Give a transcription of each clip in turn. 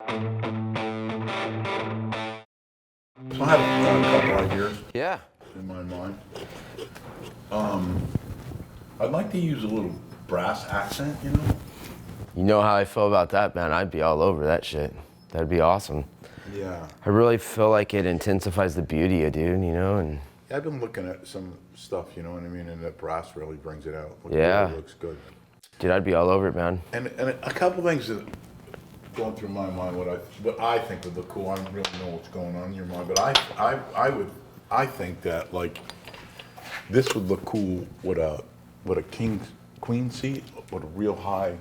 So I have a couple ideas Yeah. in my mind. I'd like to use a little brass accent, you know? You know how I feel about that, man. I'd be all over that shit. That'd be awesome. Yeah. I really feel like it intensifies the beauty of dude, you know, and I've been looking at some stuff, you know what I mean, and that brass really brings it out. Yeah. Really looks good. dude, I'd be all over it, man. And a couple things that going through my mind, what I think would look cool. I don't really know what's going on in your mind, but I think that like this would look cool with a king queen seat with a real high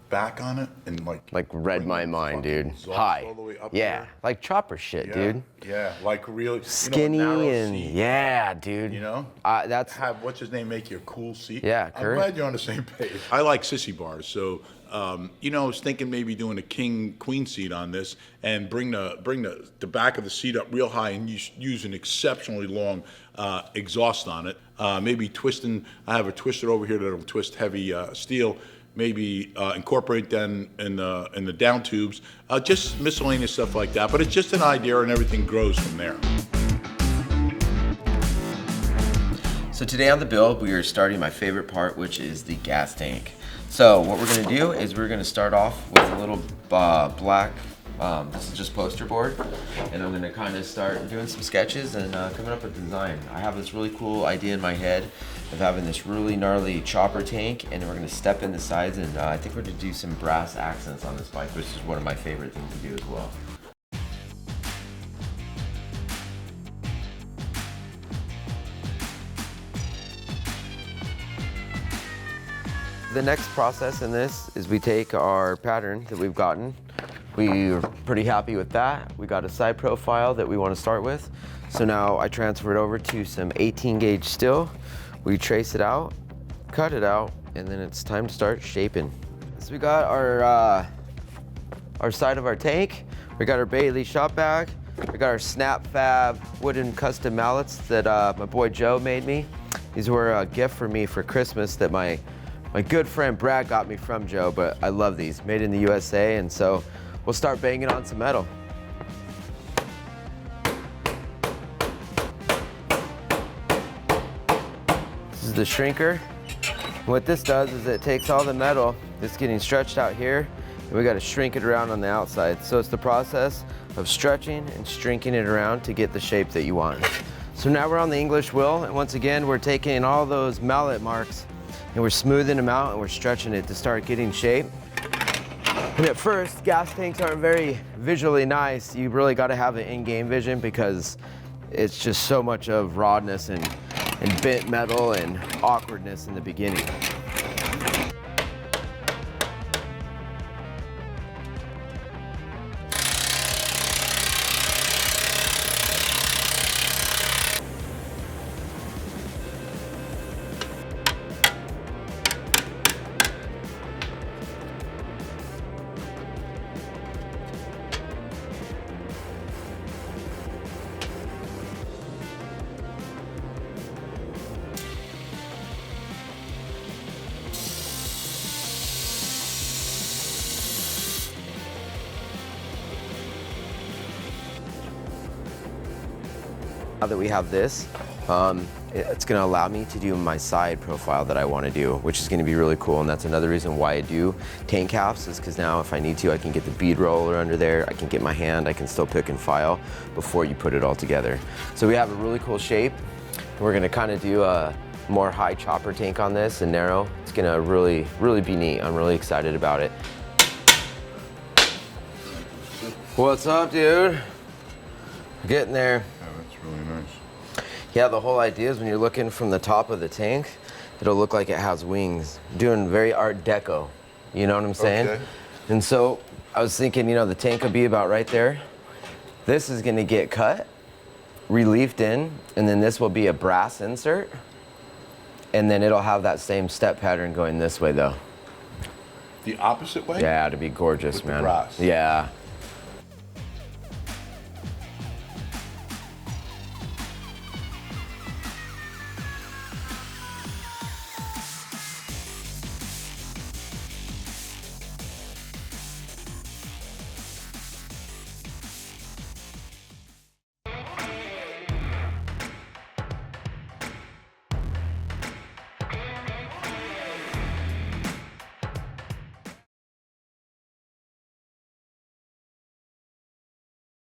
back on it and Like read my mind, dude. exhaust High. all the way up Yeah. there. Like chopper shit, Yeah, dude. yeah, like really Skinny narrow and seat, yeah, dude. you know. That's Have what's his name make you a cool seat. Yeah, I'm Kurt. glad you're on the same page. I like sissy bars, so I was thinking maybe doing a king queen seat on this and bring the back of the seat up real high and use an exceptionally long exhaust on it. Maybe twisting. I have a twister over here that'll twist heavy steel. Maybe incorporate them in the down tubes. Just miscellaneous stuff like that. But it's just an idea, and everything grows from there. So today on the build, we are starting my favorite part, which is the gas tank. So what we're gonna do is we're gonna start off with a little black, this is just poster board, and I'm gonna kind of start doing some sketches and coming up with a design. I have this really cool idea in my head of having this really gnarly chopper tank, and we're gonna step in the sides, and I think we're gonna do some brass accents on this bike, which is one of my favorite things to do as well. The next process in this is we take our pattern that we've gotten. We're pretty happy with that. We got a side profile that we want to start with. So now I transfer it over to some 18 gauge steel. We trace it out, cut it out, and then it's time to start shaping. So we got our side of our tank. We got our Bailey shop bag. We got our Snap Fab wooden custom mallets that my boy Joe made me. These were a gift for me for Christmas that my good friend Brad got me from Joe, but I love these, made in the USA, and so we'll start banging on some metal. This is the shrinker. What this does is it takes all the metal that's getting stretched out here, and we gotta shrink it around on the outside. So it's the process of stretching and shrinking it around to get the shape that you want. So now we're on the English wheel, and once again, we're taking all those mallet marks and we're smoothing them out and we're stretching it to start getting shape. And at first, gas tanks aren't very visually nice. You really got to have the in-game vision because it's just so much of rawness and bent metal and awkwardness in the beginning. Now that we have this, it's gonna allow me to do my side profile that I wanna do, which is gonna be really cool. And that's another reason why I do tank halves, is because now if I need to, I can get the bead roller under there, I can get my hand, I can still pick and file before you put it all together. So we have a really cool shape. We're gonna kind of do a more high chopper tank on this and narrow. It's gonna really, really be neat. I'm really excited about it. What's up, dude? We're getting there. Yeah, that's really nice. Yeah, the whole idea is when you're looking from the top of the tank, it'll look like it has wings. Doing very Art Deco, you know what I'm saying? Okay. And so I was thinking, the tank would be about right there. This is gonna get cut, reliefed in, and then this will be a brass insert. And then it'll have that same step pattern going this way though. The opposite way? Yeah, it'd be gorgeous, With the man. brass. Yeah.